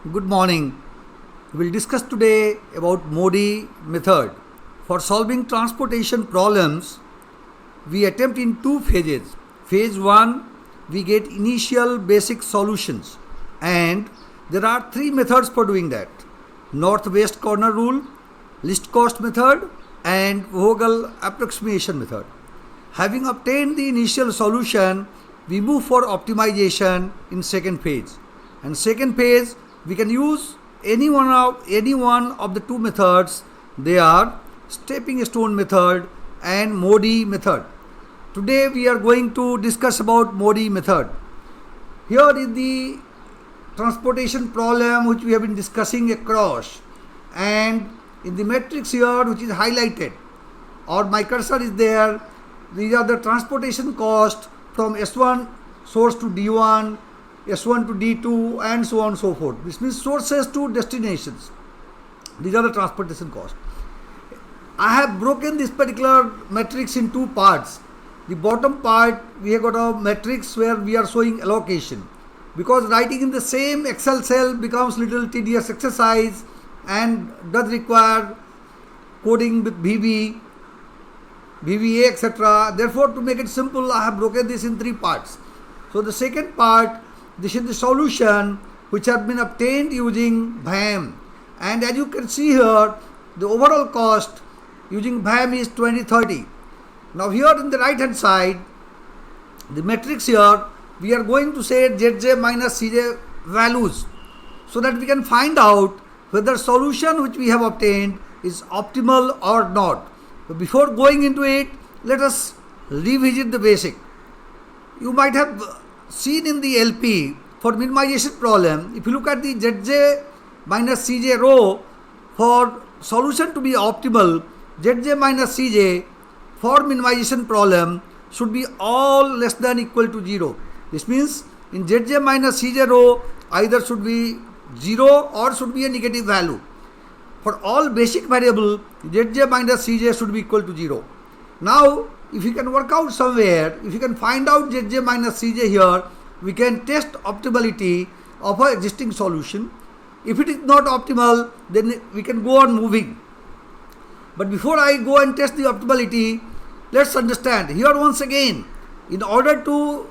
Good morning. We will discuss today about Modi method. For solving transportation problems, we attempt in two phases. Phase 1, we get initial basic solutions, and there are three methods for doing that: northwest corner rule, least cost method, and Vogel approximation method. Having obtained the initial solution, we move for optimization in second phase. And second phase, we can use any one of the two methods. They are stepping stone method and Modi method. Today we are going to discuss about Modi method. Here is the transportation problem which we have been discussing across, and in the matrix here which is highlighted or my cursor is there, these are the transportation cost from S1 source to D1, S1 to D2, and so on and so forth. This means sources to destinations. These are the transportation cost. I have broken this particular matrix in two parts. The bottom part, we have got a matrix where we are showing allocation, because writing in the same Excel cell becomes little tedious exercise and does require coding with VB, VBA, etc. Therefore, to make it simple, I have broken this in three parts. So the second part, this is the solution which has been obtained using BHAM, and as you can see here, the overall cost using BHAM is 2030. Now here in the right hand side, the matrix here, we are going to say ZJ minus CJ values, so that we can find out whether solution which we have obtained is optimal or not. But before going into it, let us revisit the basic. You might have seen in the LP for minimization problem, if you look at the ZJ minus CJ row, for solution to be optimal, ZJ minus CJ for minimization problem should be all less than equal to 0. This means in ZJ minus CJ row either should be 0 or should be a negative value. For all basic variable, ZJ minus CJ should be equal to 0. Now, if you can work out somewhere, if you can find out ZJ minus CJ here, we can test optimality of our existing solution. If it is not optimal, then we can go on moving. But before I go and test the optimality, let's understand. Here once again, in order to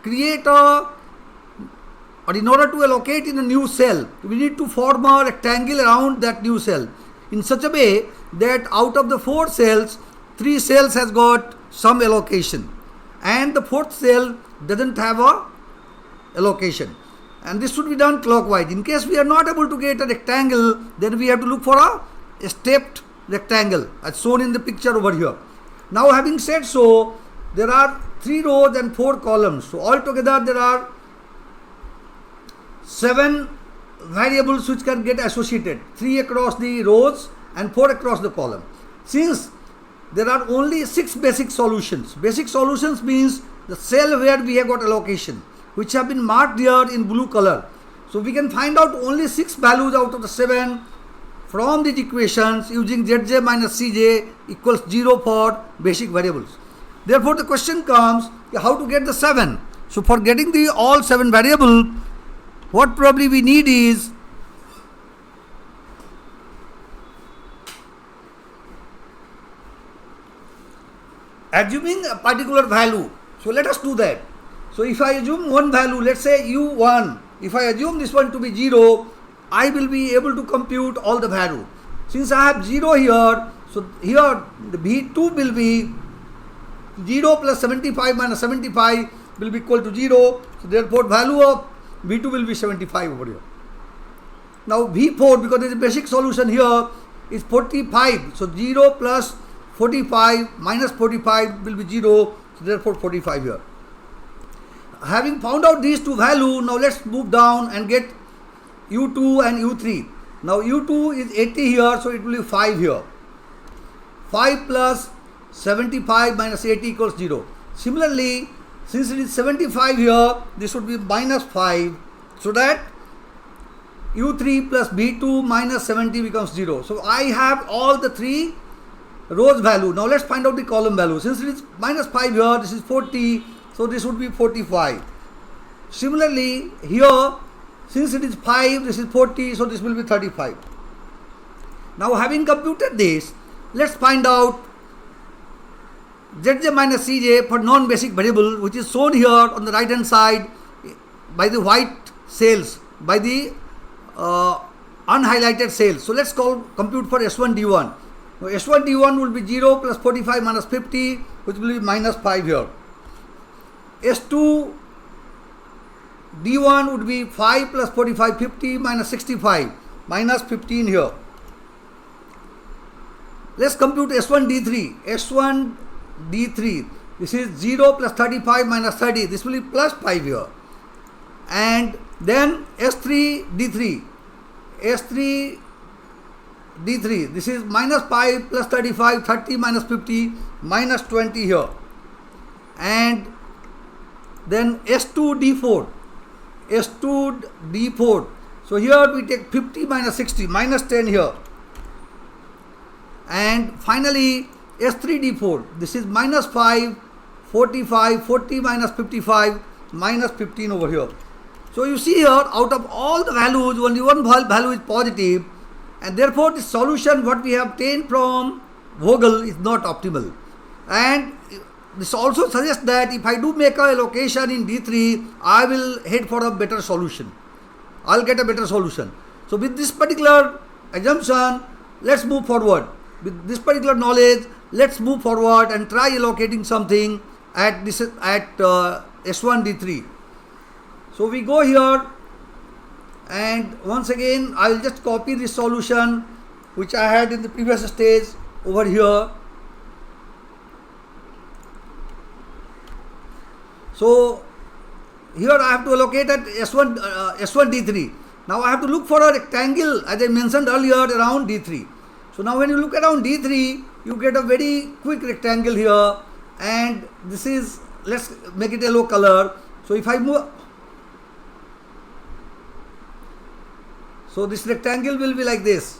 create in order to allocate in a new cell, we need to form a rectangle around that new cell in such a way that out of the 4 cells, 3 cells has got some allocation, and the 4th cell doesn't have a allocation. And this should be done clockwise. In case we are not able to get a rectangle, then we have to look for a stepped rectangle as shown in the picture over here. Now, having said so, there are 3 rows and 4 columns. So altogether there are 7 variables which can get associated, 3 across the rows and 4 across the column. Since there are only 6 basic solutions. Basic solutions means the cell where we have got allocation, which have been marked here in blue color. So we can find out only 6 values out of the 7 from these equations using ZJ minus CJ equals 0 for basic variables. Therefore, the question comes, how to get the 7? So for getting the all 7 variable, what probably we need is assuming a particular value. So let us do that. So if I assume one value, let's say U1, if I assume this one to be 0, I will be able to compute all the value. Since I have 0 here, so here the V2 will be 0 plus 75 minus 75 will be equal to 0. So therefore value of V2 will be 75 over here. Now V4, because there is a basic solution here, is 45. So 0 plus 45 minus 45 will be 0. So therefore 45 here. Having found out these two values, now let's move down and get U2 and U3. Now U2 is 80 here, so it will be 5 here. 5 plus 75 minus 80 equals 0. Similarly, since it is 75 here, this would be minus 5, so that U3 plus B2 minus 70 becomes 0. So I have all the 3 rows value. Now let's find out the column value. Since it is minus 5 here, this is 40, so this would be 45. Similarly, here Since it is 5, this is 40, so this will be 35. Now having computed this, let's find out Zj minus Cj for non-basic variable, which is shown here on the right hand side by the white cells, by the unhighlighted cells. So let's compute for S1 D1. Now S1 D1 will be 0 plus 45 minus 50, which will be minus 5 here. S2 D1 would be 5 plus 45, 50 minus 65, minus 15 here. Let's compute S1 D3. S1 D3, this is 0 plus 35 minus 30, this will be plus 5 here. And then S3 D3. S3 D3, this is minus 5 plus 35, 30 minus 50, minus 20 here. And then S2 D4. S2 D4. So here we take 50 minus 60, minus 10 here. And finally S3 D4. This is minus 5, 45, 40 minus 55, minus 15 over here. So you see here, out of all the values, only one value is positive, and therefore the solution what we have obtained from Vogel is not optimal. And this also suggests that if I do make a allocation in D3, I will head for a better solution. I'll get a better solution. So with this particular assumption, let's move forward. With this particular knowledge, let's move forward and try allocating something at S1 D3. So we go here, and once again I will just copy this solution which I had in the previous stage over here. So here I have to allocate at S1 D3. Now I have to look for a rectangle, as I mentioned earlier, around D3. So now when you look around D3, you get a very quick rectangle here, and this is, let's make it yellow color. So if I move, so this rectangle will be like this.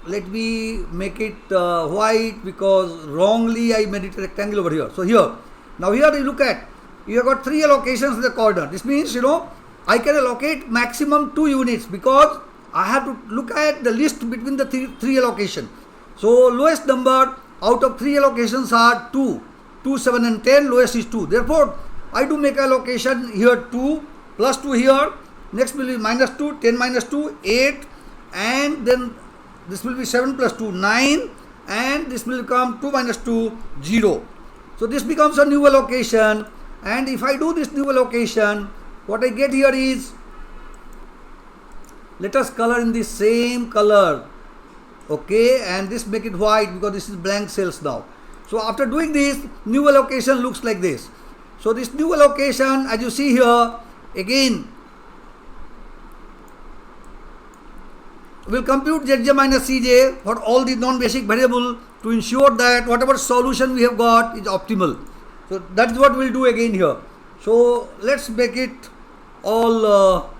Let me make it white, because wrongly I made it a rectangle over here. So here, now here you look at, you have got 3 allocations in the corner. This means, I can allocate maximum 2 units, because I have to look at the list between the three allocation. So lowest number out of 3 allocations are 2, 2, 7 and 10, lowest is 2. Therefore, I do make allocation here 2, plus 2 here, next will be minus 2, 10 minus 2, 8, and then this will be 7 plus 2, 9, and this will become 2 minus 2, 0. So this becomes a new allocation, and if I do this new allocation, what I get here is, let us color in the same color, okay, and this make it white, because this is blank cells now. So after doing this, new allocation looks like this. So this new allocation, as you see here, again will compute Zj minus Cj for all the non-basic variable to ensure that whatever solution we have got is optimal. So that's what we'll do again here. So let's make it all,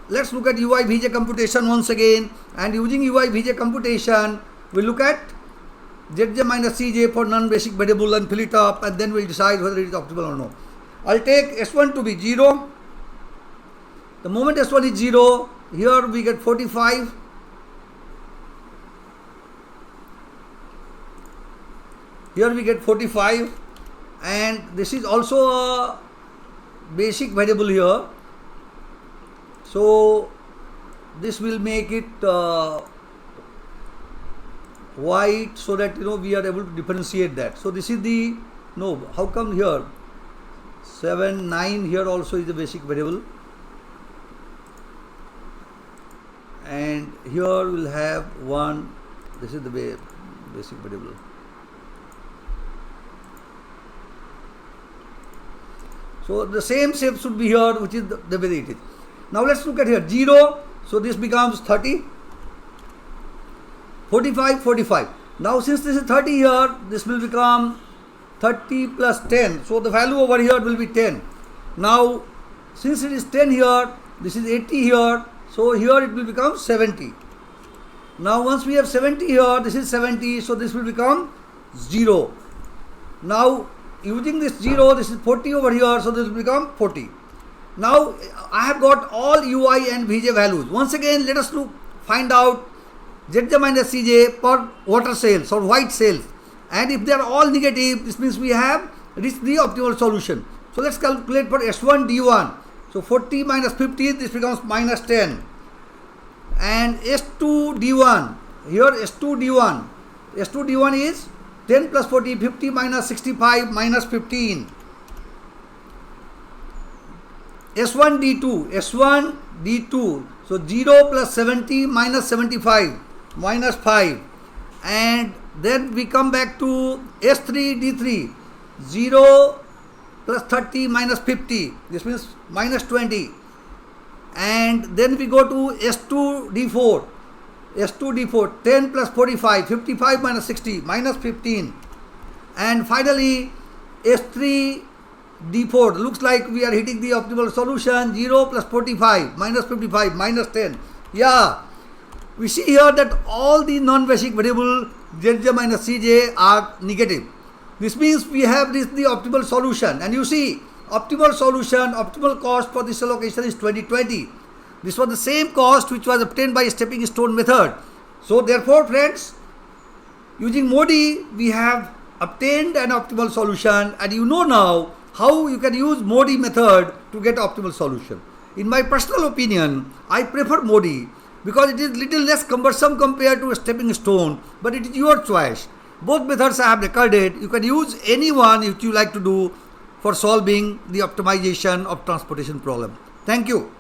let's look at UI Vj computation once again, and using UI Vj computation, we'll look at Zj minus Cj for non-basic variable and fill it up, and then we'll decide whether it is optimal or no. I'll take S1 to be 0. The moment S1 is 0, here we get 45. Here we get 45, and this is also a basic variable here. So this will make it white, so that we are able to differentiate that. So this is the, no, how come here 7, 9 here also is a basic variable, and here we'll have 1, this is the basic variable. So the same shape should be here, which is the way it is. Now let's look at here 0. So this becomes 30, 45, 45. Now since this is 30 here, this will become 30 plus 10. So the value over here will be 10. Now since it is 10 here, this is 80 here. So here it will become 70. Now once we have 70 here, this is 70. So this will become 0. Now using this 0, this is 40 over here, so this will become 40. Now I have got all ui and vj values. Once again, let us find out zj minus cj per water cells or white cells. And if they are all negative, this means we have reached the optimal solution. So let's calculate for S1 D1. So 40 minus 15, this becomes minus 10. And S2 D1, here S2 D1 is 10 plus 40, 50 minus 65 minus 15. S1 D2, so 0 plus 70 minus 75 minus 5. And then we come back to S3 D3, 0 plus 30 minus 50, this means minus 20. And then we go to S2 D4, 10 plus 45, 55 minus 60, minus 15. And finally S3 D4, looks like we are hitting the optimal solution, 0 plus 45, minus 55, minus 10. Yeah, we see here that all the non-basic variable zj minus cj are negative. This means we have reached the optimal solution. And you see, optimal solution, optimal cost for this allocation is 2020. This was the same cost which was obtained by stepping stone method. So therefore, friends, using MODI, we have obtained an optimal solution, and you know now how you can use MODI method to get optimal solution. In my personal opinion, I prefer MODI because it is little less cumbersome compared to a stepping stone, but it is your choice. Both methods I have recorded. You can use any one if you like to do for solving the optimization of transportation problem. Thank you.